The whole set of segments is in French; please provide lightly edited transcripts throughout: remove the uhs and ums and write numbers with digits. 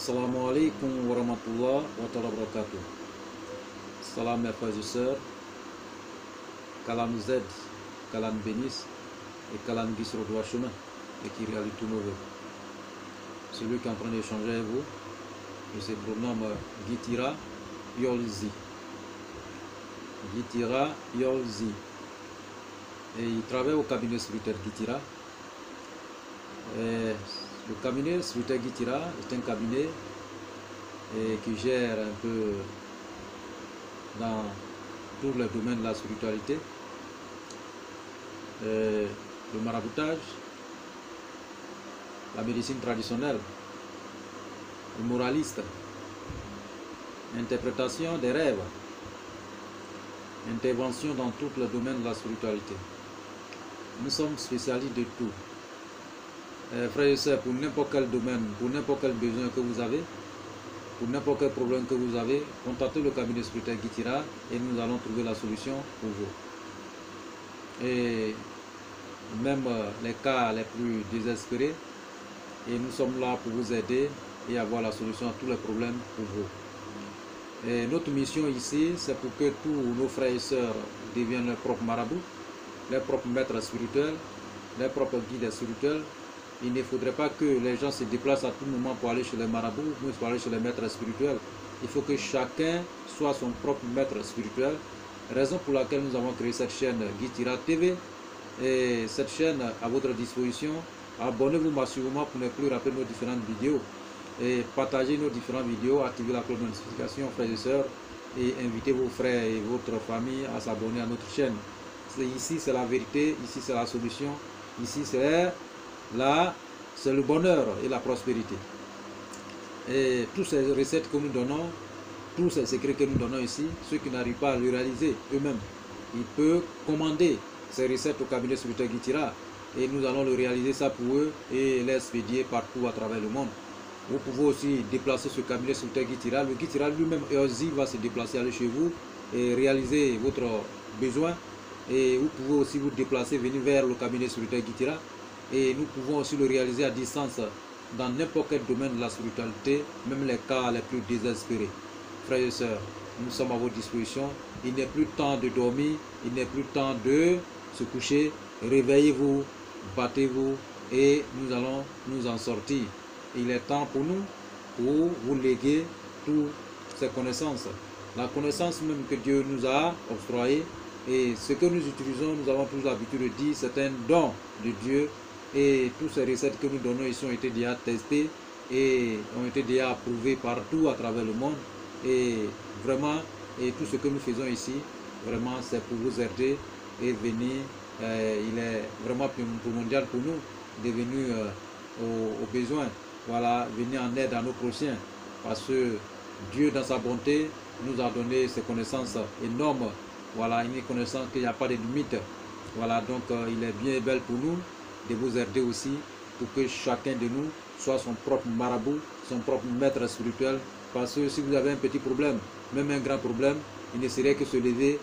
Assalamu alaikum wa rahmatullah wa ta'ala barakatuh. Salam mes frères et sœurs. Qu'Allah nous aide, qu'Allah nous bénisse et qu'Allah nous guide sur le droit chemin et qui réalise tous nos vœux. Celui qui est en train d'échanger avec vous, il se prénomme Gitira Yolzi. Gitira Yolzi. Et il travaille au cabinet spirituel Gitira. Le cabinet spirituel Gitira est un cabinet qui gère un peu dans tous les domaines de la spiritualité, le maraboutage, la médecine traditionnelle, le moraliste, l'interprétation des rêves, intervention dans tous les domaines de la spiritualité. Nous sommes spécialistes de tout. Frères et sœurs, pour n'importe quel domaine, pour n'importe quel besoin que vous avez, pour n'importe quel problème que vous avez, contactez le cabinet spirituel Gitira et nous allons trouver la solution pour vous. Et même les cas les plus désespérés, et nous sommes là pour vous aider et avoir la solution à tous les problèmes pour vous. Et notre mission ici, c'est pour que tous nos frères et sœurs deviennent leurs propres marabouts, leurs propres maîtres spirituels, leurs propres guides spirituels. Il ne faudrait pas que les gens se déplacent à tout moment pour aller chez les marabouts ou pour aller chez les maîtres spirituels. Il faut que chacun soit son propre maître spirituel. Raison pour laquelle nous avons créé cette chaîne Gitira TV. Et cette chaîne à votre disposition. Abonnez-vous massivement pour ne plus rater nos différentes vidéos. Et partagez nos différentes vidéos, activez la cloche de notification, frères et sœurs. Et invitez vos frères et votre famille à s'abonner à notre chaîne. Ici c'est la vérité, ici c'est la solution, ici c'est le bonheur et la prospérité. Et toutes ces recettes que nous donnons, tous ces secrets que nous donnons ici, ceux qui n'arrivent pas à le réaliser eux-mêmes, ils peuvent commander ces recettes au cabinet spirituel Gitira et nous allons le réaliser ça pour eux et les expédier partout à travers le monde. Vous pouvez aussi déplacer ce cabinet spirituel Gitira. Le Gitira lui-même aussi va se déplacer, aller chez vous et réaliser votre besoin. Et vous pouvez aussi vous déplacer, venir vers le cabinet spirituel Gitira. Et nous pouvons aussi le réaliser à distance dans n'importe quel domaine de la spiritualité, même les cas les plus désespérés. Frères et sœurs, nous sommes à votre disposition. Il n'est plus temps de dormir, il n'est plus temps de se coucher. Réveillez-vous, battez-vous et nous allons nous en sortir. Il est temps pour nous, pour vous léguer toutes ces connaissances. La connaissance même que Dieu nous a octroyée et ce que nous utilisons, nous avons toujours l'habitude de dire, c'est un don de Dieu. Et toutes ces recettes que nous donnons ici ont été déjà testées et ont été déjà approuvées partout à travers le monde. Et vraiment, et tout ce que nous faisons ici, vraiment c'est pour vous aider et venir. Il est vraiment primordial pour nous de venir aux besoins. Voilà, venir en aide à nos prochains. Parce que Dieu, dans sa bonté, nous a donné ces connaissances énormes. Voilà, une connaissance qu'il n'y a pas de limite. Voilà, donc il est bien belle pour nous de vous aider aussi pour que chacun de nous soit son propre marabout, son propre maître spirituel. Parce que si vous avez un petit problème, même un grand problème, il ne serait que se lever,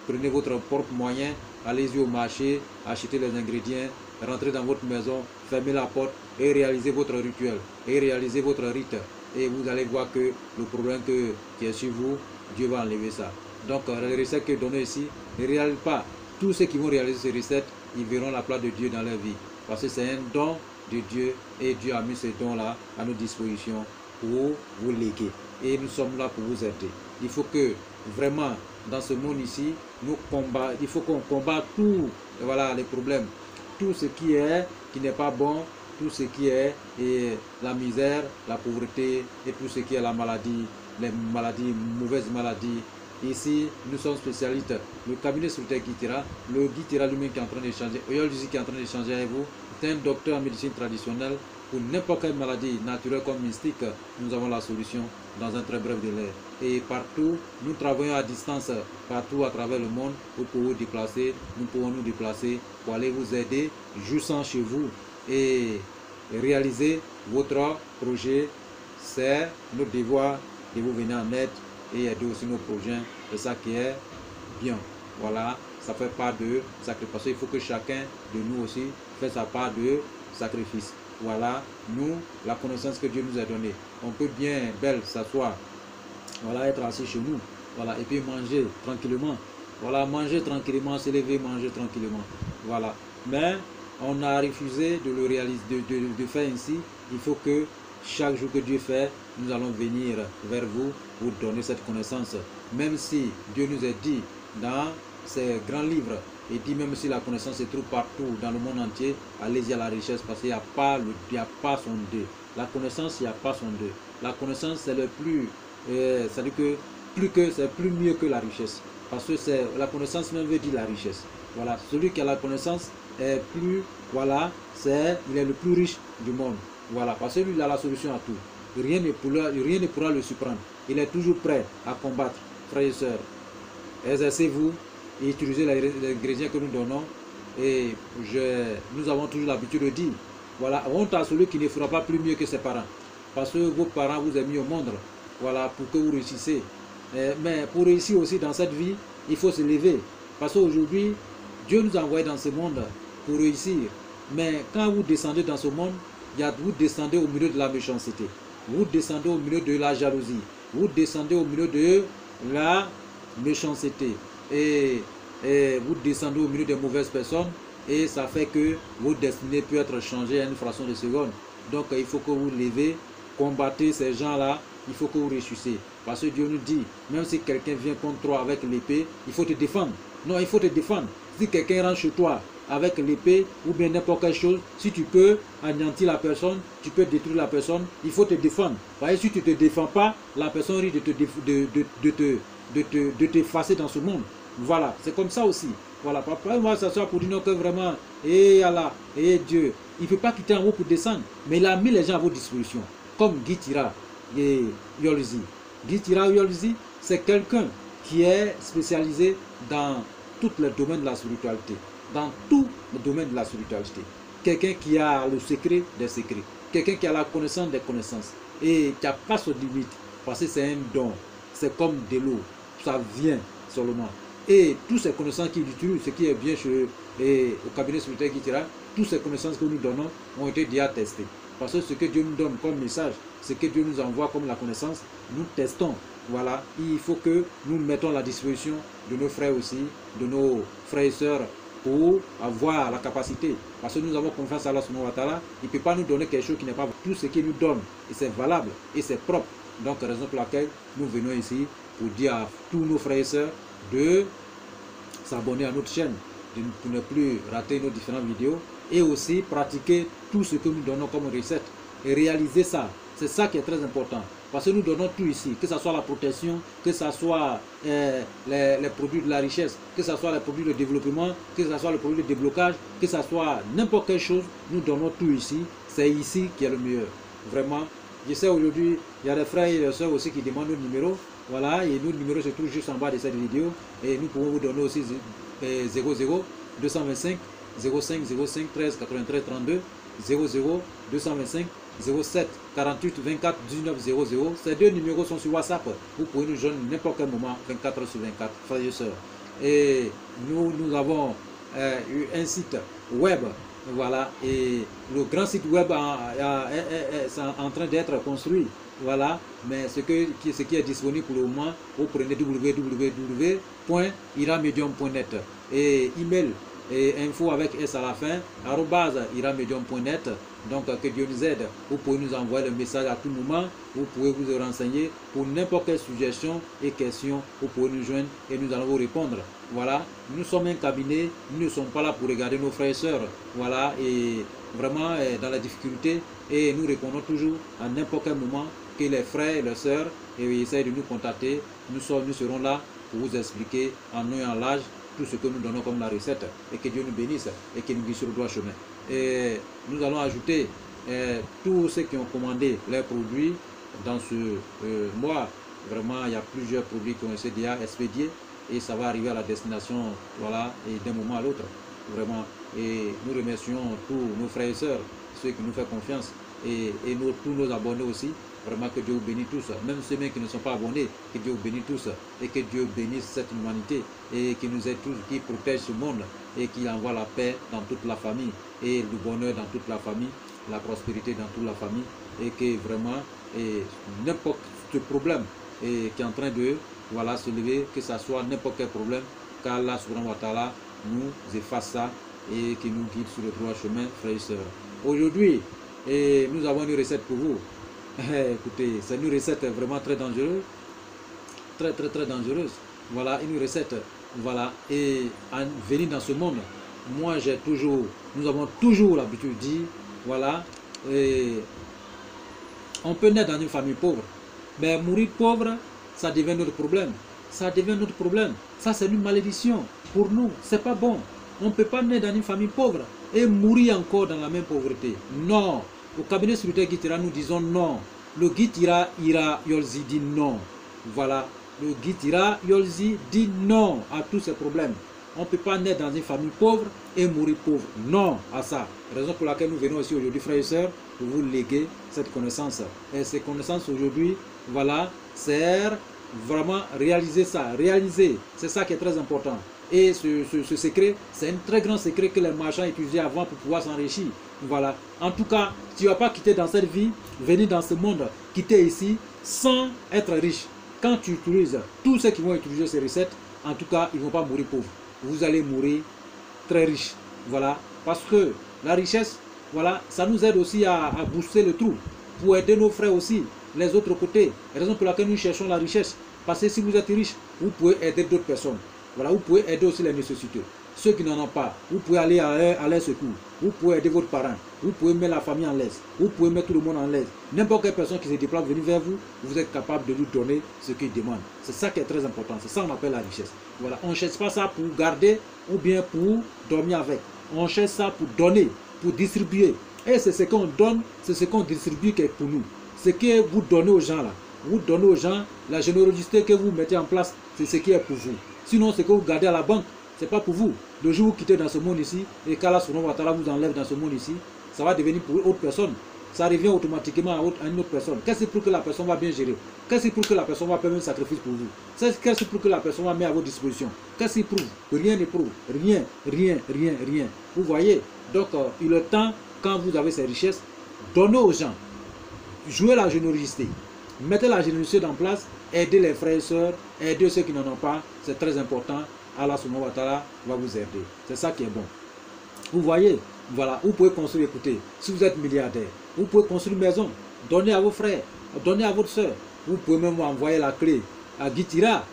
prenez votre propre moyen, allez-y au marché, achetez les ingrédients, rentrez dans votre maison, fermez la porte et réalisez votre rituel, et réalisez votre rite. Et vous allez voir que le problème qui est sur vous, Dieu va enlever ça. Donc les recettes que je donne ici, ne réalisez pas. Tous ceux qui vont réaliser ces recettes, ils verront la place de Dieu dans leur vie. Parce que c'est un don de Dieu et Dieu a mis ces dons-là à nos dispositions pour vous léguer. Et nous sommes là pour vous aider. Il faut que vraiment, dans ce monde ici, il faut qu'on combatte tous les problèmes. Tout ce qui n'est pas bon, tout ce qui est la misère, la pauvreté et tout ce qui est la maladie, les maladies, mauvaises maladies. Ici, nous sommes spécialistes. Le cabinet spirituel Gitira, le Gitira lui-même qui est en train d'échanger, Oyolzi qui est en train d'échanger avec vous, c'est un docteur en médecine traditionnelle. Pour n'importe quelle maladie naturelle comme mystique, nous avons la solution dans un très bref délai. Et partout, nous travaillons à distance, partout à travers le monde, pour pouvoir vous déplacer. Nous pouvons nous déplacer pour aller vous aider, jouissant chez vous et réaliser votre projet. C'est notre devoir de vous venir en aide et aider aussi nos projets. C'est ça qui est bien. Voilà, ça fait part de sacrifice. Il faut que chacun de nous aussi fasse sa part de sacrifice. voilà, nous, la connaissance que Dieu nous a donnée. On peut bien belle s'asseoir, voilà, être assis chez nous, voilà, et puis manger tranquillement. Voilà, manger tranquillement, se lever, manger tranquillement. Voilà. Mais on a refusé de le réaliser, de faire ainsi. Il faut que chaque jour que Dieu fait, nous allons venir vers vous pour donner cette connaissance. Même si Dieu nous a dit dans ses grands livres, et dit même si la connaissance se trouve partout dans le monde entier, allez-y à la richesse parce qu'il n'y a pas son deux. La connaissance, il n'y a pas son deux. La connaissance, c'est le plus, c'est-à-dire que c'est plus mieux que la richesse. Parce que la connaissance même veut dire la richesse. Voilà, celui qui a la connaissance est plus, voilà, il est le plus riche du monde. Voilà, parce que lui, il a la solution à tout. Rien ne pourra le surprendre. Il est toujours prêt à combattre, frères et sœurs. Exercez-vous et utilisez les ingrédients que nous donnons. Et nous avons toujours l'habitude de dire, voilà, honte à celui qui ne fera pas plus mieux que ses parents. Parce que vos parents vous ont mis au monde, voilà, pour que vous réussissiez. Mais pour réussir aussi dans cette vie, il faut se lever. Parce qu'aujourd'hui, Dieu nous a envoyés dans ce monde pour réussir. Mais quand vous descendez dans ce monde, vous descendez au milieu de la méchanceté. Vous descendez au milieu de la jalousie. Vous descendez au milieu de la méchanceté. Et vous descendez au milieu des mauvaises personnes. Et ça fait que votre destinée peut être changée à une fraction de seconde. Donc il faut que vous levez, combattez ces gens-là. Il faut que vous réussissiez. Parce que Dieu nous dit, même si quelqu'un vient contre toi avec l'épée, il faut te défendre. Non, il faut te défendre. Si quelqu'un rentre chez toi avec l'épée ou bien n'importe quelle chose, si tu peux anéantir la personne, tu peux détruire la personne, il faut te défendre. Parce que si tu ne te défends pas, la personne risque de t'effacer dans ce monde. Voilà, c'est comme ça aussi. Voilà, papa, moi, ça soit pour dire que vraiment, et Allah, et Dieu, il ne peut pas quitter en haut pour descendre, mais il a mis les gens à votre disposition, comme Guy Tira et Yolzi. Guy Tira Yolzi, c'est quelqu'un qui est spécialisé dans tous les domaines de la spiritualité. Dans tous les domaines de la spiritualité. Quelqu'un qui a le secret des secrets. Quelqu'un qui a la connaissance des connaissances. Et qui n'a pas de limite. Parce que c'est un don. C'est comme de l'eau. Ça vient seulement. Et toutes ces connaissances qu'il utilise, ce qui est bien au cabinet spirituel Guy Tira, toutes ces connaissances que nous donnons ont été déjà testées. Parce que ce que Dieu nous donne comme message, ce que Dieu nous envoie comme la connaissance, nous testons. Voilà, il faut que nous mettons à la disposition de nos frères aussi, de nos frères et sœurs, pour avoir la capacité. Parce que nous avons confiance à Allah subhanahu wa ta'ala, il ne peut pas nous donner quelque chose qui n'est pas tout ce qu'il nous donne. Et c'est valable, et c'est propre. Donc, raison pour laquelle nous venons ici pour dire à tous nos frères et sœurs de s'abonner à notre chaîne, pour ne plus rater nos différentes vidéos, et aussi pratiquer tout ce que nous donnons comme recette, et réaliser ça. C'est ça qui est très important. Parce que nous donnons tout ici, que ce soit la protection, que ce soit les produits de la richesse, que ce soit les produits de développement, que ce soit les produits de déblocage, que ce soit n'importe quelle chose, nous donnons tout ici. C'est ici qui est le meilleur. Vraiment. Je sais aujourd'hui, il y a des frères et des soeurs aussi qui demandent nos numéros. Voilà, et notre numéro se trouve juste en bas de cette vidéo. Et nous pouvons vous donner aussi 00 225 05 05 13 93 32 00 225 07 48 24 19 00. Ces deux numéros sont sur WhatsApp. Vous pouvez nous joindre n'importe quel moment, 24 h sur 24, frères et sœurs. Et nous avons un site web. Voilà, et le grand site web est en train d'être construit. Voilà, mais ce qui est disponible pour le moment, vous prenez www.iramedium.net et email et info avec S à la fin, @iramedium.net. Donc que Dieu nous aide. Vous pouvez nous envoyer le message à tout moment. Vous pouvez vous renseigner pour n'importe quelle suggestion et question. Vous pouvez nous joindre et nous allons vous répondre. Voilà, nous sommes un cabinet. Nous ne sommes pas là pour regarder nos frères et sœurs. Voilà, et vraiment dans la difficulté. Et nous répondons toujours à n'importe quel moment que les frères et les sœurs essayent de nous contacter. Nous serons là pour vous expliquer en nom et en large tout ce que nous donnons comme la recette. Et que Dieu nous bénisse et qu'il nous guide sur le droit chemin. Et nous allons ajouter tous ceux qui ont commandé leurs produits dans ce mois. Vraiment, il y a plusieurs produits qui ont été déjà expédiés et ça va arriver à la destination, voilà, et d'un moment à l'autre. Vraiment. Et nous remercions tous nos frères et sœurs, ceux qui nous font confiance et tous nos abonnés aussi. Vraiment que Dieu vous bénisse tous, même ceux qui ne sont pas abonnés, que Dieu vous bénisse tous et que Dieu bénisse cette humanité et qui nous aide tous, qui protège ce monde et qui envoie la paix dans toute la famille et le bonheur dans toute la famille la prospérité dans toute la famille et que vraiment n'importe quel problème qui est en train de se lever, que ce soit n'importe quel problème, qu'Allah subhanahu wa ta'ala nous efface ça et qui nous guide sur le droit chemin, frères et sœurs. Aujourd'hui, nous avons une recette pour vous. Écoutez, c'est une recette vraiment très dangereuse. Très dangereuse. Voilà, une recette. Voilà, et en venir dans ce monde, nous avons toujours l'habitude de dire, voilà, on peut naître dans une famille pauvre, mais mourir pauvre, ça devient notre problème. Ça devient notre problème. Ça, c'est une malédiction. Pour nous, c'est pas bon. On ne peut pas naître dans une famille pauvre et mourir encore dans la même pauvreté. Non. Au cabinet spirituel Guitira, nous disons non. Le Guitira Ira Yolzi dit non. Voilà. Le Guitira Yolzi dit non à tous ces problèmes. On ne peut pas naître dans une famille pauvre et mourir pauvre. Non à ça. Raison pour laquelle nous venons ici aujourd'hui, frères et sœurs, pour vous léguer cette connaissance. Et ces connaissances aujourd'hui, voilà, servent vraiment réaliser ça. Réaliser, c'est ça qui est très important. Et ce secret, c'est un très grand secret que les marchands utilisaient avant pour pouvoir s'enrichir. Voilà. En tout cas, tu ne vas pas quitter dans cette vie, venir dans ce monde, quitter ici, sans être riche. Quand tu utilises, tous ceux qui vont utiliser ces recettes, en tout cas, ils ne vont pas mourir pauvres. Vous allez mourir très riche. Voilà. Parce que la richesse, voilà, ça nous aide aussi à booster le trou, pour aider nos frères aussi, les autres côtés. Raison pour laquelle nous cherchons la richesse. Parce que si vous êtes riche, vous pouvez aider d'autres personnes. Voilà, vous pouvez aider aussi les nécessiteux. Ceux qui n'en ont pas, vous pouvez aller à leur secours. Vous pouvez aider votre parent. Vous pouvez mettre la famille en l'aise. Vous pouvez mettre tout le monde en l'aise. N'importe quelle personne qui se déplace venir vers vous, vous êtes capable de lui donner ce qu'il demande. C'est ça qui est très important. C'est ça qu'on appelle la richesse. Voilà, on ne cherche pas ça pour garder ou bien pour dormir avec. On cherche ça pour donner, pour distribuer. Et c'est ce qu'on donne, c'est ce qu'on distribue qui est pour nous. Ce que vous donnez aux gens là. Vous donnez aux gens, la générosité que vous mettez en place, c'est ce qui est pour vous. Sinon, ce que vous gardez à la banque, ce n'est pas pour vous. Le jour où vous quittez dans ce monde ici, et qu'Allah subhanahu wa ta'ala vous enlève dans ce monde ici, ça va devenir pour une autre personne. Ça revient automatiquement à une autre personne. Qu'est-ce que c'est pour que la personne va bien gérer? Qu'est-ce que c'est pour que la personne va faire un sacrifice pour vous? Qu'est-ce que c'est pour que la personne va mettre à votre disposition? Qu'est-ce qu'il prouve? Rien ne prouve. Rien. Vous voyez? Donc, il est temps, quand vous avez ces richesses, donnez aux gens. Jouez la générosité. Mettez la générosité en place, aidez les frères et sœurs, aidez ceux qui n'en ont pas, c'est très important. Allah subhanahu wa ta'ala va vous aider. C'est ça qui est bon. Vous voyez, voilà, vous pouvez construire, écoutez, si vous êtes milliardaire, vous pouvez construire une maison, donnez à vos frères, donnez à votre soeur. Vous pouvez même envoyer la clé à Guitira,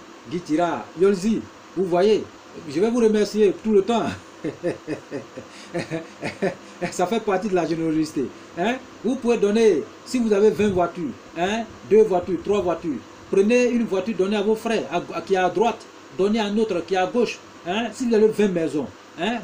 Yolzi. Vous voyez, je vais vous remercier tout le temps. Ça fait partie de la générosité. Hein? Vous pouvez donner, si vous avez 20 voitures, 2 voitures, 3 voitures, prenez une voiture, donnez à vos frères qui est à droite, donnez à un autre qui est à gauche. Hein? Si vous avez 20 maisons,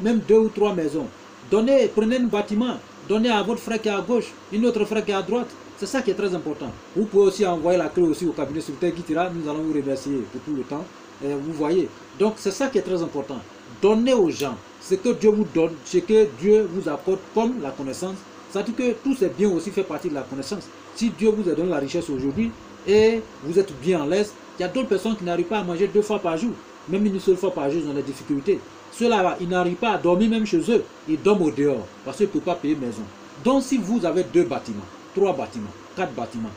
même 2 ou 3 maisons, prenez un bâtiment, donnez à votre frère qui est à gauche, une autre frère qui est à droite. C'est ça qui est très important. Vous pouvez aussi envoyer la clé aussi au cabinet spirituel Guitira. Nous allons vous remercier pour tout le temps. Vous voyez. Donc c'est ça qui est très important. Donnez aux gens ce que Dieu vous donne, ce que Dieu vous apporte comme la connaissance. Ça veut dire que tous ces biens aussi fait partie de la connaissance. Si Dieu vous a donné la richesse aujourd'hui et vous êtes bien en l'aise, il y a d'autres personnes qui n'arrivent pas à manger 2 fois par jour. Même une seule fois par jour, ils ont des difficultés. Ceux-là, ils n'arrivent pas à dormir même chez eux. Ils dorment au dehors parce qu'ils ne peuvent pas payer maison. Donc si vous avez 2 bâtiments, 3 bâtiments, 4 bâtiments,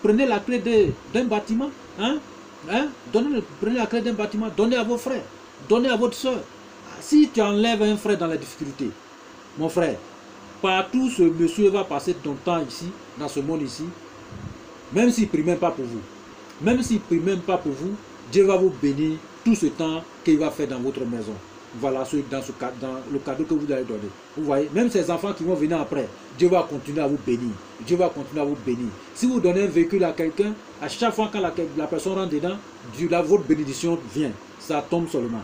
prenez la clé d'un bâtiment. Prenez la clé d'un bâtiment, donnez à vos frères, donnez à votre soeur. Si tu enlèves un frère dans la difficulté, mon frère, partout ce monsieur va passer ton temps ici, dans ce monde ici, même s'il ne prie même pas pour vous, Dieu va vous bénir tout ce temps qu'il va faire dans votre maison. Voilà, dans le cadeau que vous allez donner. Vous voyez, même ces enfants qui vont venir après, Dieu va continuer à vous bénir. Si vous donnez un véhicule à quelqu'un, à chaque fois quand la personne rentre dedans, votre bénédiction vient. Ça tombe seulement.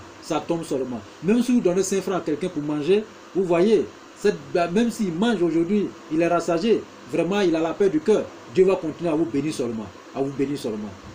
Même si vous donnez 5 francs à quelqu'un pour manger, vous voyez, même s'il mange aujourd'hui, il est rassasié, vraiment il a la paix du cœur, Dieu va continuer à vous bénir seulement.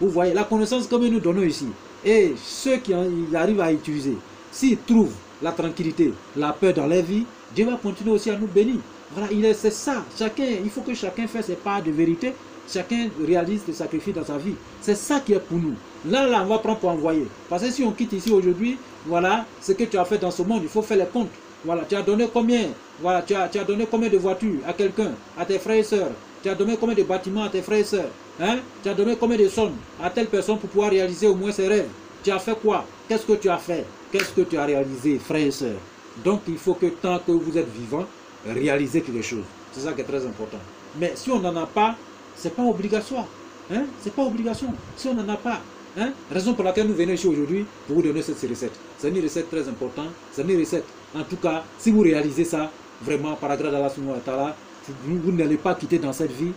Vous voyez, la connaissance que nous donnons ici, et ceux qui arrivent à utiliser, s'ils trouvent la tranquillité, la paix dans leur vie, Dieu va continuer aussi à nous bénir. Voilà, c'est ça. Il faut que chacun fasse ses parts de vérité. Chacun réalise des sacrifices dans sa vie. C'est ça qui est pour nous. Là, on va prendre pour envoyer. Parce que si on quitte ici aujourd'hui, voilà, ce que tu as fait dans ce monde, il faut faire les comptes. Voilà, tu as donné combien? Voilà, tu as donné combien de voitures à quelqu'un, à tes frères et sœurs? Tu as donné combien de bâtiments à tes frères et sœurs? Hein? Tu as donné combien de sommes à telle personne pour pouvoir réaliser au moins ses rêves? Tu as fait quoi? Qu'est-ce que tu as fait? Qu'est-ce que tu as réalisé, frères et sœurs? Donc, il faut que tant que vous êtes vivant, réalisez quelque chose. C'est ça qui est très important. Mais si on n'en a pas, ce n'est pas obligatoire. Hein? Ce n'est pas obligation. Si on n'en a pas, hein? Raison pour laquelle nous venons ici aujourd'hui pour vous donner cette recette. C'est une recette très importante. C'est une recette. En tout cas, si vous réalisez ça, vraiment, par la grâce d'Allah subhanahu wa ta'ala, vous n'allez pas quitter dans cette vie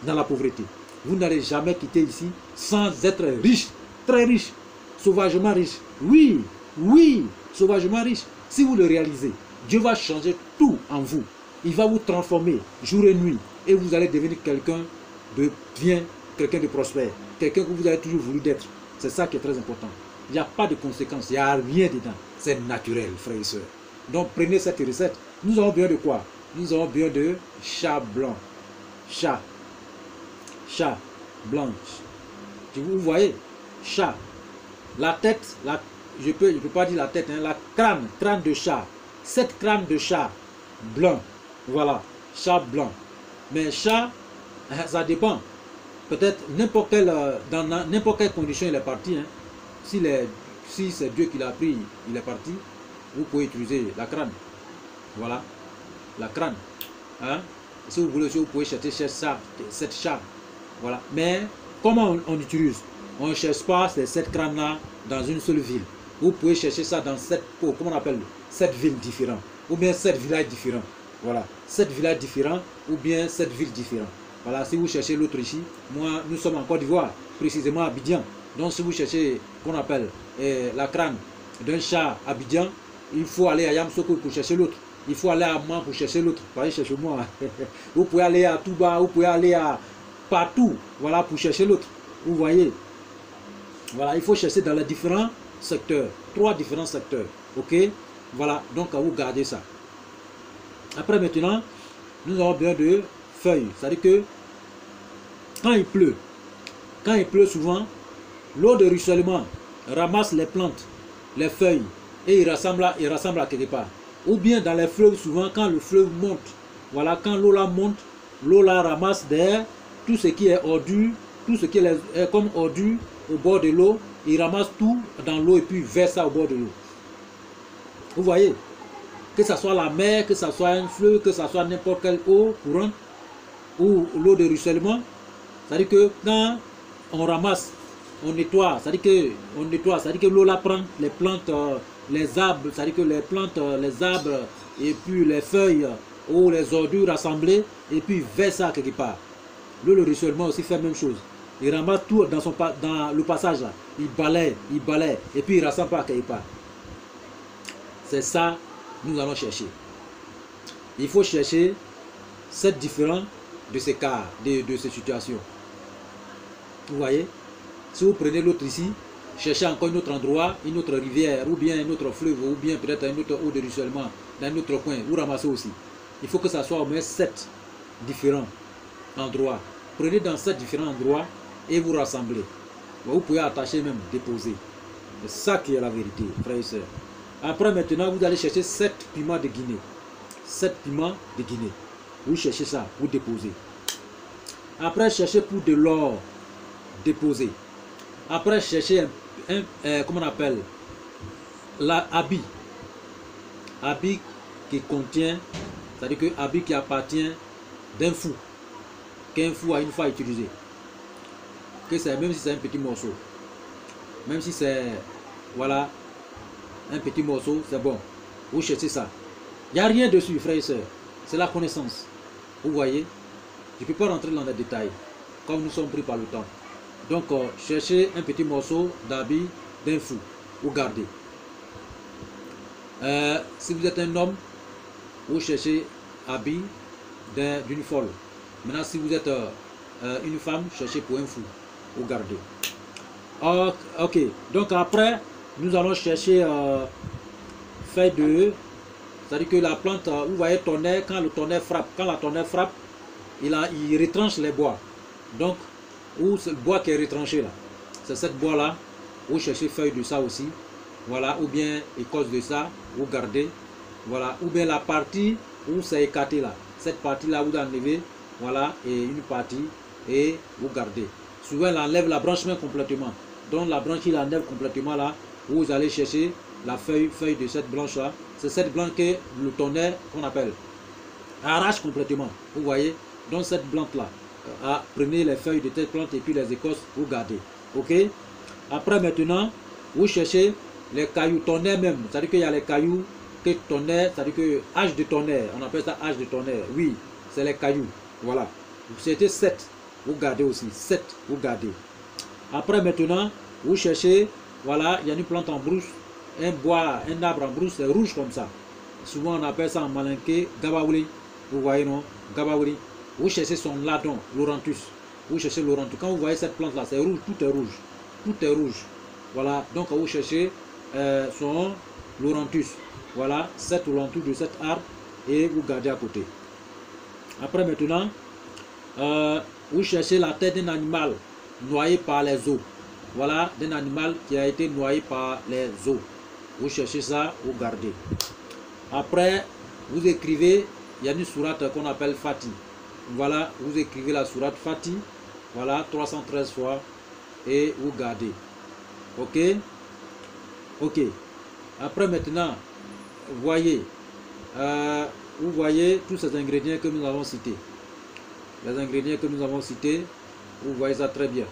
dans la pauvreté. Vous n'allez jamais quitter ici sans être riche, très riche, sauvagement riche. Oui, oui, sauvagement riche. Si vous le réalisez, Dieu va changer tout en vous. Il va vous transformer jour et nuit. Et vous allez devenir quelqu'un de bien, quelqu'un de prospère, quelqu'un que vous avez toujours voulu d'être. C'est ça qui est très important. Il n'y a pas de conséquences, il n'y a rien dedans. C'est naturel, frères et sœurs. Donc prenez cette recette. Nous avons besoin de quoi? Nous avons besoin de chat blanc. Chat blanche. Vous voyez? Chat. La tête, je peux pas dire la tête, hein, la crâne de chat. 7 crânes de chat blanc. Voilà, chat blanc. Mais chat, ça dépend. Peut-être dans n'importe quelle condition il est parti. Hein. Si c'est Dieu qui l'a pris, il est parti, vous pouvez utiliser la crâne. Voilà, la crâne. Hein. Si vous voulez, vous pouvez chercher cette chat. Voilà. Mais comment on utilise? On ne cherche pas ces 7 crânes-là dans une seule ville. Vous pouvez chercher ça dans 7 comment on appelle 7 villes différentes. Ou bien 7 villages différents. Voilà. 7 villages différents ou bien 7 villes différentes. Voilà. Si vous cherchez l'autre ici, nous sommes en Côte d'Ivoire, précisément à Abidjan. Donc si vous cherchez, qu'on appelle la crâne d'un chat à Abidjan, il faut aller à Yamsoko pour chercher l'autre. Il faut aller à Man pour chercher l'autre. Allez chercher moi. Vous pouvez aller à Touba, vous pouvez aller à partout. Voilà, pour chercher l'autre. Vous voyez. Voilà, il faut chercher dans les différents secteurs. 3 différents secteurs. Ok. Voilà, donc à vous garder ça. Après maintenant, nous avons besoin de feuilles. C'est-à-dire que quand il pleut souvent, l'eau de ruissellement ramasse les plantes, les feuilles et il rassemble à quelque part. Ou bien dans les fleuves, souvent quand le fleuve monte, voilà, quand l'eau là monte, l'eau là ramasse derrière tout ce qui est ordure, tout ce qui est comme ordure au bord de l'eau, il ramasse tout dans l'eau et puis verse ça au bord de l'eau. Vous voyez, que ce soit la mer, que ce soit un fleuve, que ce soit n'importe quelle eau courante ou l'eau de ruissellement, c'est-à-dire que quand on ramasse, on nettoie, c'est-à-dire que l'eau là prend les plantes, les arbres, c'est-à-dire que les plantes, les arbres et puis les feuilles ou les ordures rassemblées et puis verse ça quelque part. L'eau de ruissellement aussi fait la même chose. Il ramasse tout dans le passage là, il balaye et puis il rassemble à quelque part. C'est ça que nous allons chercher. Il faut chercher 7 différents de ces cas, de ces situations. Vous voyez? Si vous prenez l'autre ici, cherchez encore un autre endroit, une autre rivière, ou bien un autre fleuve, ou bien peut-être un autre eau de ruissellement, dans un autre coin, vous ramassez aussi. Il faut que ça soit au moins 7 différents endroits. Prenez dans 7 différents endroits et vous rassemblez. Vous pouvez attacher même, déposer. C'est ça qui est la vérité, frères et sœurs. Après maintenant, vous allez chercher 7 piments de Guinée. 7 piments de Guinée. Vous cherchez ça, vous déposez. Après, cherchez pour de l'or, déposez. Après, cherchez comment on appelle, l'habit. Habit qui contient, c'est-à-dire que habit qui appartient d'un fou. Qu'un fou a une fois utilisé. Même si c'est un petit morceau. Même si c'est, voilà, un petit morceau, c'est bon. Vous cherchez ça. Il n'y a rien dessus, frères et sœurs. C'est la connaissance. Vous voyez, je ne peux pas rentrer dans les détails, comme nous sommes pris par le temps. Donc, cherchez un petit morceau d'habit d'un fou. Vous gardez. Si vous êtes un homme, vous cherchez habit d'une folle. Maintenant, si vous êtes une femme, cherchez pour un fou. Vous gardez. Ok. Donc, après, nous allons chercher feuille de... C'est-à-dire que la plante, vous voyez tonnerre, quand le tonnerre frappe, il retranche les bois. Donc, ou c'est le bois qui est retranché là. C'est cette bois là, vous cherchez feuille de ça aussi. Voilà, ou bien écorce de ça, vous gardez. voilà, ou bien la partie où c'est écarté là, cette partie-là, vous enlevez, voilà, et une partie, et vous gardez. Souvent, il enlève la branche même complètement. Donc, la branche, il enlève complètement là, vous allez chercher la feuille de cette branche-là. C'est cette branche que le tonnerre, qu'on appelle, arrache complètement. Vous voyez, donc cette plante-là, prenez les feuilles de cette plante et puis les écorces, vous gardez. Ok. Après, maintenant, vous cherchez les cailloux tonnerre même. C'est-à-dire qu'il y a les cailloux que tonnerre, c'est-à-dire que hache de tonnerre, on appelle ça hache de tonnerre. Oui, c'est les cailloux. Voilà. Vous cherchez 7, vous gardez aussi. 7, vous gardez. Après, maintenant, vous cherchez, voilà, il y a une plante en brousse, un bois, un arbre en brousse, c'est rouge comme ça. Souvent, on appelle ça en malinké gabaouli. Vous voyez, non? Gabaouli. Vous cherchez son ladon, l'orantus. Vous cherchez l'orantus. Quand vous voyez cette plante-là, c'est rouge, tout est rouge. Tout est rouge. Voilà, donc vous cherchez son l'orantus. Voilà, 7 alentours de cet arbre et vous gardez à côté. Après, maintenant, vous cherchez la tête d'un animal noyé par les eaux. Voilà, d'un animal qui a été noyé par les eaux. Vous cherchez ça, vous gardez. Après, vous écrivez, il y a une sourate qu'on appelle Fati. Voilà, vous écrivez la sourate Fati, voilà, 313 fois, et vous gardez. Ok? Ok. Après, maintenant, vous voyez tous ces ingrédients que nous avons cités. Les ingrédients que nous avons cités, vous voyez ça très bien.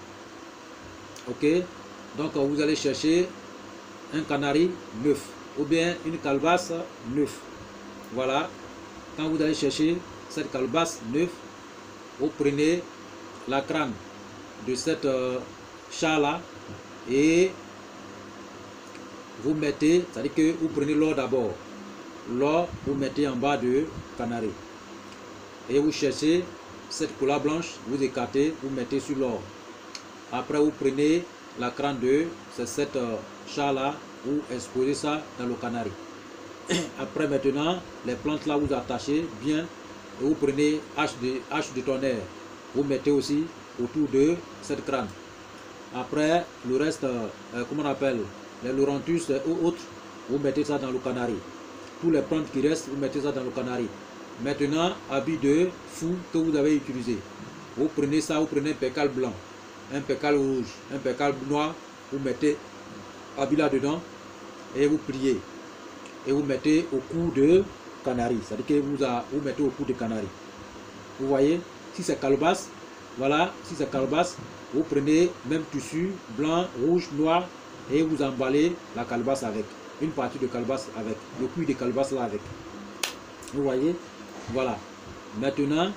Ok? Donc, vous allez chercher un canari neuf ou bien une calebasse neuve. Voilà. Quand vous allez chercher cette calebasse neuve, vous prenez la crâne de cette chat-là et vous mettez, c'est-à-dire que vous prenez l'or d'abord. L'or, vous mettez en bas de canari. Et vous cherchez cette couleur blanche, vous écartez, vous mettez sur l'or. Après, vous prenez la crâne de cette chat-là, vous exposez ça dans le canari. Après, maintenant, les plantes là, vous attachez bien et vous prenez hache de tonnerre. Vous mettez aussi autour de cette crâne. Après, le reste, comment on appelle, les laurentus ou autres, vous mettez ça dans le canari. Tous les plantes qui restent, vous mettez ça dans le canari. Maintenant, habit de fou que vous avez utilisé. Vous prenez ça, vous prenez un pécale blanc, un pécale rouge, un pécale noir, vous mettez habit là-dedans et vous pliez. Et vous mettez au cou de canari. C'est-à-dire que vous mettez au cou de canari. Vous voyez, si c'est calebasse, voilà, si c'est calebasse, vous prenez même tissu blanc, rouge, noir et vous emballez la calebasse avec. Une partie de calebasse avec. Le cuir de calebasse là avec. Vous voyez, voilà. Maintenant,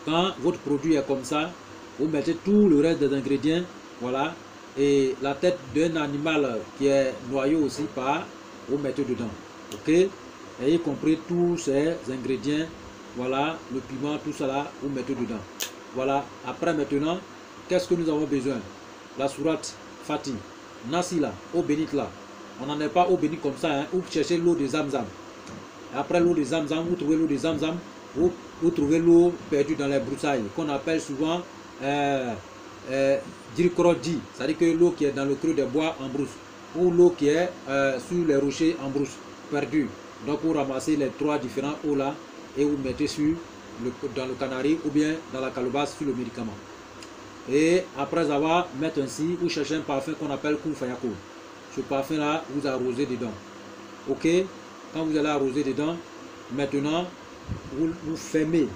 quand votre produit est comme ça, vous mettez tout le reste des ingrédients, voilà. Et la tête d'un animal qui est noyé aussi par, vous mettez dedans. Ok? Et y compris tous ces ingrédients, voilà, le piment, tout ça là, vous mettez dedans. Voilà. Après maintenant, qu'est-ce que nous avons besoin? La sourate Fati. Nasi là, eau bénite là. On n'en est pas eau bénite comme ça, hein. Vous cherchez l'eau de Zamzam. Après l'eau de Zamzam, vous trouvez l'eau de Zamzam, vous trouvez l'eau perdue dans les broussailles, qu'on appelle souvent Dirkrodi, c'est-à-dire que l'eau qui est dans le creux des bois en brousse, ou l'eau qui est sur les rochers en brousse, perdue. Donc vous ramassez les trois différents eaux là et vous mettez dans le canari ou bien dans la calebasse sur le médicament. Et après avoir mis ainsi, vous cherchez un parfum qu'on appelle Koufayako. Ce parfum là, vous arrosez dedans. Ok? Quand vous allez arroser dedans, maintenant, vous fermez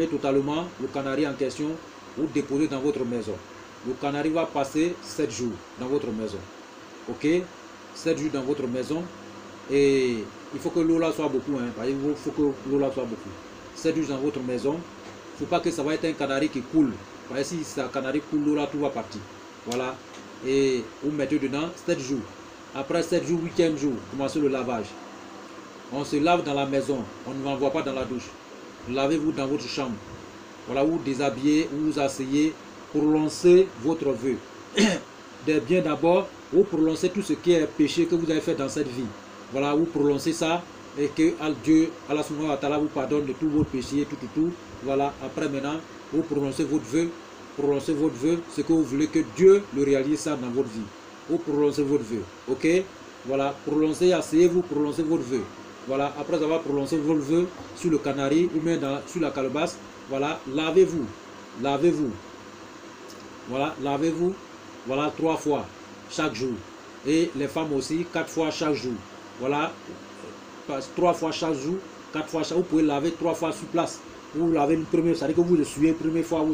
totalement le canari en question, vous déposez dans votre maison. Le canari va passer 7 jours dans votre maison. Ok? 7 jours dans votre maison. Et il faut que l'eau là soit beaucoup. Hein. Il faut que l'eau là soit beaucoup. 7 jours dans votre maison. Il ne faut pas que ça va être un canari qui coule. Si ça canari coule, l'eau là, tout va partir. Voilà. Et vous mettez dedans 7 jours. Après 7 jours, 8e jour, commencez le lavage. On se lave dans la maison, on ne m'envoie pas dans la douche. Lavez-vous dans votre chambre. Voilà, vous déshabillez, vous vous asseyez pour lancer votre vœu. Bien d'abord, vous prononcez tout ce qui est péché que vous avez fait dans cette vie. Voilà, vous prononcez ça et que Dieu, Allah subhanahu wa ta'ala, vous pardonne de tous vos péchés, tout. Voilà, après maintenant, vous prononcez votre vœu. Prononcez votre vœu, ce que vous voulez que Dieu le réalise ça dans votre vie. Vous prononcez votre vœu. Ok? Voilà, prononcez, asseyez-vous, prononcez votre vœu. voilà, après avoir prononcé vos vœux sur le canari ou bien sur la calebasse, voilà, lavez-vous, lavez-vous, voilà, lavez-vous, voilà, 3 fois chaque jour. Et les femmes aussi, 4 fois chaque jour, voilà, 3 fois chaque jour, 4 fois chaque jour, vous pouvez laver 3 fois sur place. Vous lavez une première, c'est-à-dire que vous le suivez, première fois,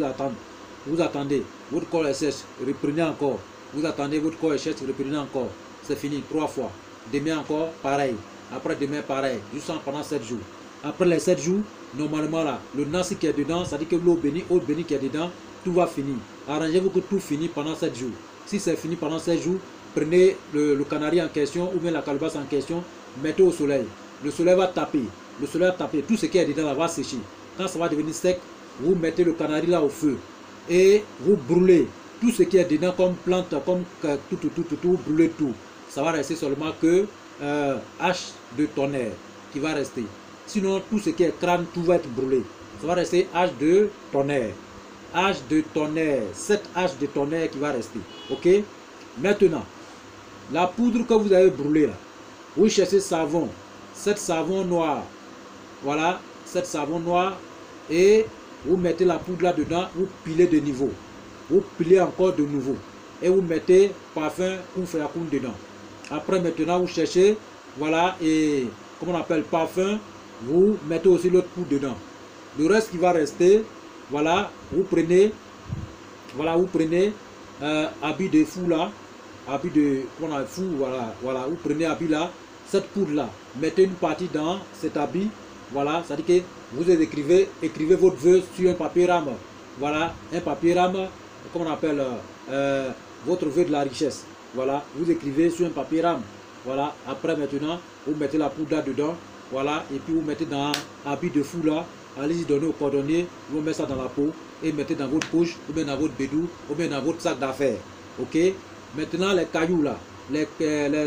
vous attendez, votre corps est sèche, reprenez encore, vous attendez, votre corps est sèche, reprenez encore, c'est fini, 3 fois. Demain encore, pareil. Après demain, pareil. Juste pendant 7 jours. Après les 7 jours, normalement là, le nasi qui est dedans, ça dit que l'eau bénie qui est dedans, tout va finir. Arrangez-vous que tout finit pendant 7 jours. Si c'est fini pendant 7 jours, prenez le canari en question ou bien la calebasse en question, mettez au soleil. Le soleil va taper. Le soleil va taper. Tout ce qui est dedans là va sécher. Quand ça va devenir sec, vous mettez le canari là au feu. Et vous brûlez tout ce qui est dedans comme plante, comme tout, brûlez tout. Ça va rester seulement que hache de tonnerre qui va rester. Sinon, tout ce qui est crâne, tout va être brûlé. Ça va rester hache de tonnerre. Hache de tonnerre. 7 haches de tonnerre qui va rester. Ok? Maintenant, la poudre que vous avez brûlée là, vous cherchez savon. 7 savons noirs. Voilà, 7 savons noirs. Et vous mettez la poudre là-dedans, vous pilez de niveau. Vous pilez encore de nouveau. Et vous mettez parfum ou ferakoun dedans. Après maintenant vous cherchez, voilà, et comment on appelle, parfum, vous mettez aussi l'autre poudre dedans. Le reste qui va rester, voilà, vous prenez, voilà, habit de fou là, habit de, comment on a fou, voilà, vous prenez habit là, cette poudre là, mettez une partie dans cet habit, voilà, ça dit que vous écrivez votre vœu sur un papier rame, voilà, un papier rame, comment on appelle, votre vœu de la richesse. Voilà, vous écrivez sur un papier rame. Voilà, après maintenant, vous mettez la poudre là-dedans. Voilà, et puis vous mettez dans un habit de fou là. Allez-y donner aux coordonnées. Vous mettez ça dans la peau et mettez dans votre poche, ou bien dans votre bédou, ou bien dans votre sac d'affaires. Ok? Maintenant, les cailloux là, les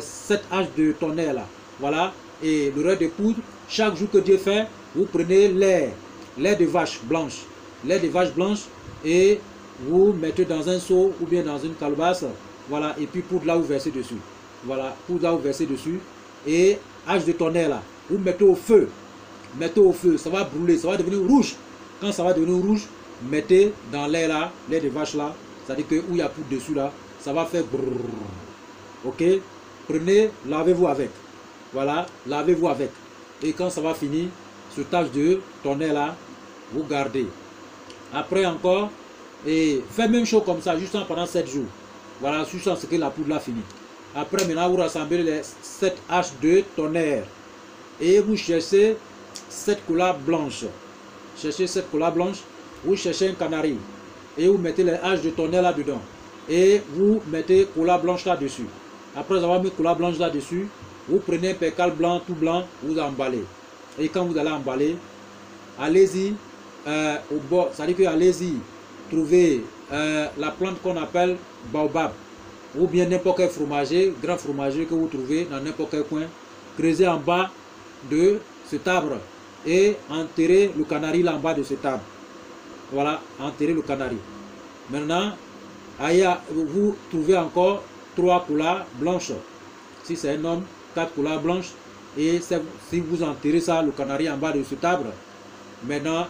7 haches de tonnerre là. Voilà, et le reste de poudre. Chaque jour que Dieu fait, vous prenez l'air de vache blanche. L'air de vache blanche et vous mettez dans un seau ou bien dans une calebasse. Voilà, et puis poudre là vous versez dessus. Voilà, poudre là vous versez dessus. Et hache de tonnerre là, vous mettez au feu. Mettez au feu, ça va brûler, ça va devenir rouge. Quand ça va devenir rouge, mettez dans l'air là, l'air de vache là, c'est-à-dire que où il y a poudre dessus là, ça va faire brrr. Ok? Prenez, lavez-vous avec. Voilà, lavez-vous avec. Et quand ça va finir, ce tache de tonnerre là, vous gardez. Après encore, et faites même chose comme ça, juste pendant 7 jours. Voilà, jusqu'à ce que la poudre là finit. Après, maintenant, vous rassemblez les 7 haches de tonnerre. Et vous cherchez 7 couleurs blanches. Cherchez 7 couleurs blanches. Vous cherchez un canari. Et vous mettez les haches de tonnerre là-dedans. Et vous mettez couleur blanche là-dessus. Après avoir mis couleur blanche là-dessus, vous prenez un percal blanc, tout blanc, vous emballez. Et quand vous allez emballer, allez-y au bord. C'est-à-dire que allez-y trouver la plante qu'on appelle baobab, ou bien n'importe quel fromager, grand fromager que vous trouvez dans n'importe quel coin, creusez en bas de cet arbre et enterrez le canari là en bas de cet arbre. Voilà, enterrez le canari. Maintenant, vous trouvez encore 3 couleurs blanches. Si c'est un homme, 4 couleurs blanches. Et si vous enterrez ça, le canari en bas de cet arbre, maintenant,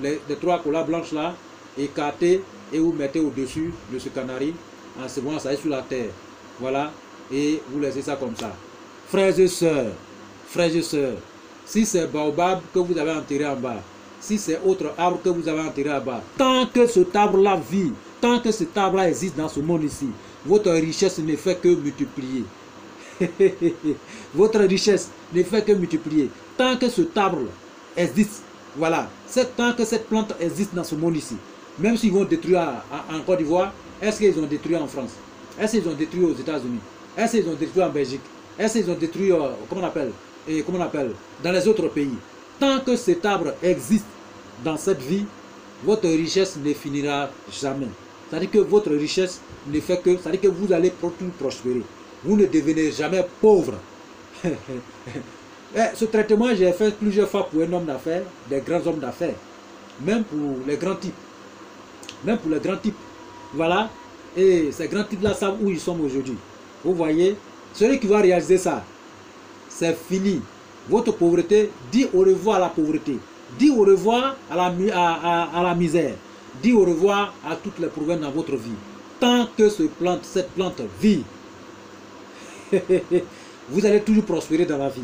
les 3 couleurs blanches là, écartez et vous mettez au-dessus de ce canari. En ce moment, ça est sur la terre. Voilà. Et vous laissez ça comme ça. Frères et sœurs, si c'est baobab que vous avez enterré en bas, si c'est autre arbre que vous avez enterré en bas, tant que cet arbre-là vit, tant que cet arbre-là existe dans ce monde ici, votre richesse ne fait que multiplier. Votre richesse ne fait que multiplier. Tant que cet arbre existe, voilà, tant que cette plante existe dans ce monde ici, même s'ils vont détruire en Côte d'Ivoire, est-ce qu'ils ont détruit en France? Est-ce qu'ils ont détruit aux États-Unis? Est-ce qu'ils ont détruit en Belgique? Est-ce qu'ils ont détruit, comment on appelle, dans les autres pays? Tant que cet arbre existe dans cette vie, votre richesse ne finira jamais. C'est-à-dire que votre richesse ne fait que, c'est-à-dire que vous allez tout prospérer. Vous ne devenez jamais pauvre. Ce traitement, j'ai fait plusieurs fois pour un homme d'affaires, des grands hommes d'affaires, même pour les grands types. Même pour les grands types. Voilà. Et ces grands types-là savent où ils sont aujourd'hui. Vous voyez, celui qui va réaliser ça, c'est fini. votre pauvreté, dis au revoir à la pauvreté. Dis au revoir à la misère. Dis au revoir à toutes les problèmes dans votre vie. Tant que cette plante vit, vous allez toujours prospérer dans la vie.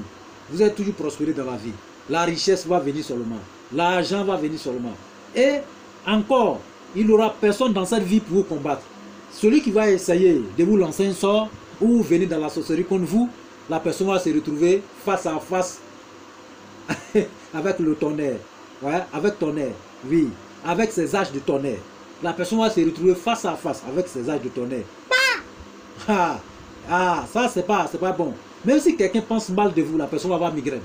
Vous allez toujours prospérer dans la vie. La richesse va venir seulement. L'argent va venir seulement. Et encore, il n'y aura personne dans cette vie pour vous combattre. Celui qui va essayer de vous lancer un sort ou venir dans la sorcellerie contre vous, la personne va se retrouver face à face avec le tonnerre. Ouais, avec tonnerre, oui, avec ses âges de tonnerre. La personne va se retrouver face à face avec ses âges de tonnerre. Ça c'est pas bon. Même si quelqu'un pense mal de vous, la personne va avoir migraine.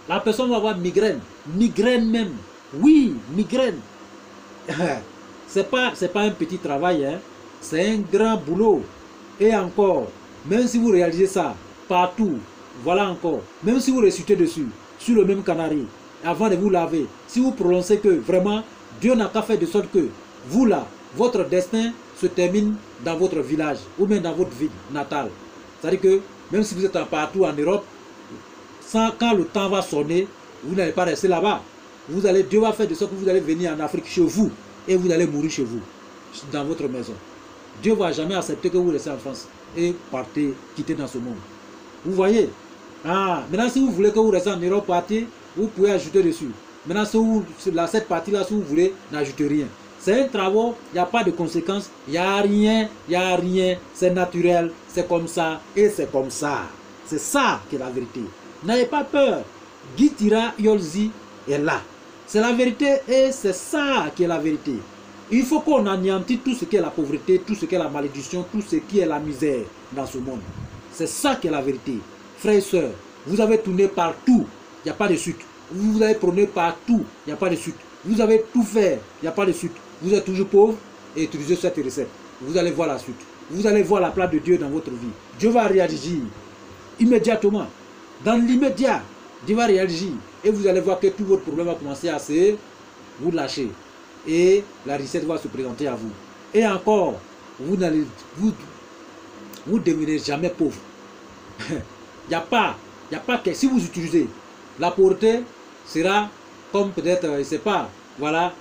La personne va avoir migraine. Migraine même. Oui, migraine. C'est pas un petit travail, hein. C'est un grand boulot. Et encore, même si vous réalisez ça partout, voilà encore, même si vous récitez dessus, sur le même canari, avant de vous laver, si vous prononcez que vraiment, Dieu n'a qu'à faire de sorte que vous là, votre destin se termine dans votre village ou même dans votre ville natale. C'est-à-dire que même si vous êtes partout en Europe, quand le temps va sonner, vous n'allez pas rester là-bas. Dieu va faire de sorte que vous allez venir en Afrique chez vous et vous allez mourir chez vous, dans votre maison. Dieu ne va jamais accepter que vous restez en France et partez, quittez dans ce monde. Vous voyez? Maintenant, si vous voulez que vous restez en Europe, partez, vous pouvez ajouter dessus. Maintenant, cette partie-là, si vous voulez, n'ajoutez rien. C'est un travail, il n'y a pas de conséquences, il n'y a rien, c'est naturel, c'est comme ça et c'est comme ça. C'est ça qui est la vérité. N'ayez pas peur. Gitira Yolzi est là. C'est la vérité et c'est ça qui est la vérité. Il faut qu'on anéantisse tout ce qui est la pauvreté, tout ce qui est la malédiction, tout ce qui est la misère dans ce monde. C'est ça qui est la vérité. Frères et sœurs, vous avez tourné partout, il n'y a pas de suite. Vous avez prôné partout, il n'y a pas de suite. Vous avez tout fait, il n'y a pas de suite. Vous êtes toujours pauvre et utilisez cette recette. Vous allez voir la suite. Vous allez voir la place de Dieu dans votre vie. Dieu va réagir immédiatement. Dans l'immédiat, Dieu va réagir. Et vous allez voir que tout votre problème va commencer à se vous lâcher. Et la recette va se présenter à vous. Et encore, vous devenez jamais pauvre. Il n'y a pas que si vous utilisez la pauvreté sera comme peut-être, je ne sais pas, voilà,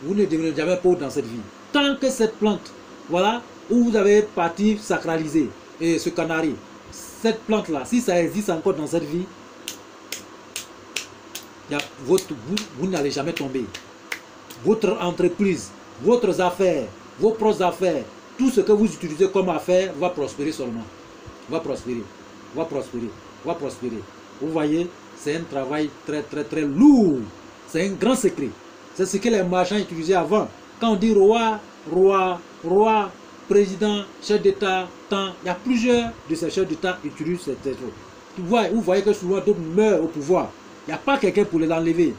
vous ne devenez jamais pauvre dans cette vie. Tant que cette plante, voilà, où vous avez parti sacraliser et ce canari, cette plante-là, si ça existe encore dans cette vie, vous n'allez jamais tomber. Votre entreprise, votre affaires, vos propres affaires, tout ce que vous utilisez comme affaire va prospérer seulement. Va prospérer. Vous voyez, c'est un travail très lourd. C'est un grand secret. C'est ce que les marchands utilisaient avant. Quand on dit roi, président, chef d'État, tant, il y a plusieurs de ces chefs d'État qui utilisent cette choses. Vous voyez que souvent d'autres meurent au pouvoir. Il n'y a pas quelqu'un pour les enlever.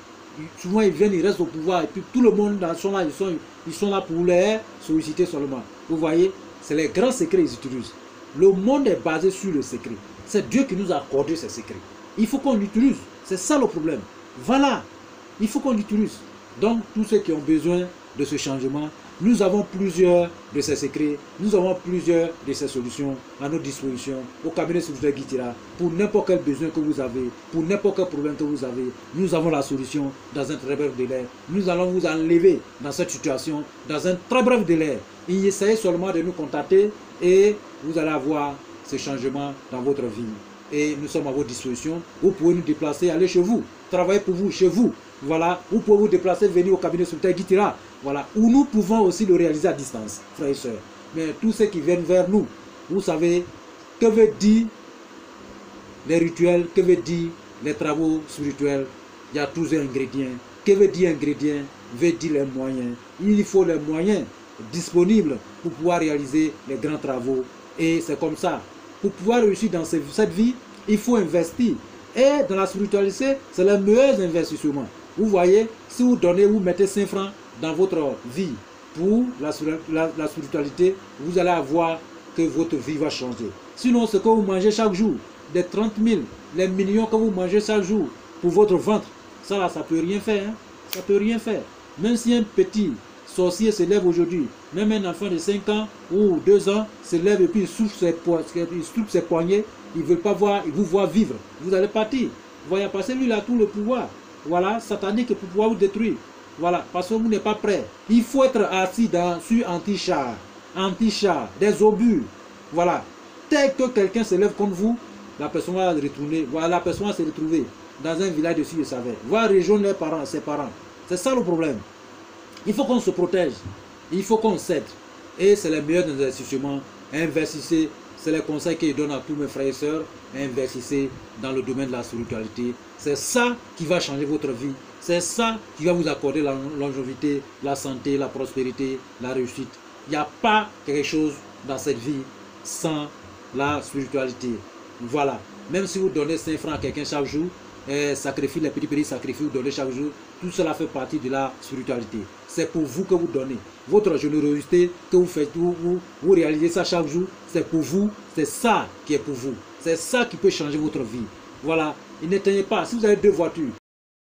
Souvent ils viennent, ils restent au pouvoir et puis tout le monde sont là, ils sont là pour les solliciter seulement. Vous voyez, c'est les grands secrets qu'ils utilisent. Le monde est basé sur le secret. C'est Dieu qui nous a accordé ces secrets. Il faut qu'on l'utilise. C'est ça le problème. Voilà. Il faut qu'on l'utilise. Donc, tous ceux qui ont besoin de ce changement, nous avons plusieurs de ces secrets, nous avons plusieurs de ces solutions à notre disposition au cabinet Soufouta Gitira. Pour n'importe quel besoin que vous avez, pour n'importe quel problème que vous avez, nous avons la solution dans un très bref délai. Nous allons vous enlever dans cette situation dans un très bref délai. Essayez seulement de nous contacter et vous allez avoir ce changement dans votre vie. Et nous sommes à votre disposition. Vous pouvez nous déplacer, aller chez vous, travailler pour vous, chez vous. Voilà, vous pouvez vous déplacer, venir au cabinet Soufouta Gitira. Voilà, où nous pouvons aussi le réaliser à distance, frères et sœurs. Mais tous ceux qui viennent vers nous, vous savez, que veut dire les rituels, que veut dire les travaux spirituels. Il y a tous les ingrédients. Que veut dire ingrédients? Veut dire les moyens. Il faut les moyens disponibles pour pouvoir réaliser les grands travaux. Et c'est comme ça. Pour pouvoir réussir dans cette vie, il faut investir. Et dans la spiritualité, c'est le meilleur investissement. Vous voyez, si vous donnez, vous mettez 5 francs dans votre vie pour la spiritualité, vous allez voir que votre vie va changer. Sinon, ce que vous mangez chaque jour, des 30 000, les millions que vous mangez chaque jour pour votre ventre, ça là, ça ne peut rien faire. Hein? Ça ne peut rien faire. Même si un petit sorcier se lève aujourd'hui, même un enfant de 5 ans ou 2 ans se lève et puis il souffle ses poignets, ils ne veulent pas vous voir vivre. Vous allez partir. Voyez, parce que lui, il a tout le pouvoir. Voilà, satanique pour pouvoir vous détruire. Voilà, parce que vous n'êtes pas prêt. Il faut être assis sur anti-char, des obus. Voilà. Dès que quelqu'un se lève contre vous, la personne va retourner. Voilà, la personne va se retrouver dans un village de Sud Savait. Va rejoindre les parents, ses parents. C'est ça le problème. Il faut qu'on se protège. Il faut qu'on s'aide. Et c'est le meilleur des investissements. Investissez. C'est les conseils que je donne à tous mes frères et sœurs. Investissez dans le domaine de la spiritualité. C'est ça qui va changer votre vie. C'est ça qui va vous accorder la longévité, la santé, la prospérité, la réussite. Il n'y a pas quelque chose dans cette vie sans la spiritualité. Voilà. Même si vous donnez 5 francs à quelqu'un chaque jour, sacrifiez les petits sacrifices, vous donnez chaque jour, tout cela fait partie de la spiritualité. C'est pour vous que vous donnez. Votre générosité que vous faites, vous réalisez ça chaque jour, c'est pour vous, c'est ça qui est pour vous. C'est ça qui peut changer votre vie. Voilà. Et n'éteignez pas. Si vous avez 2 voitures,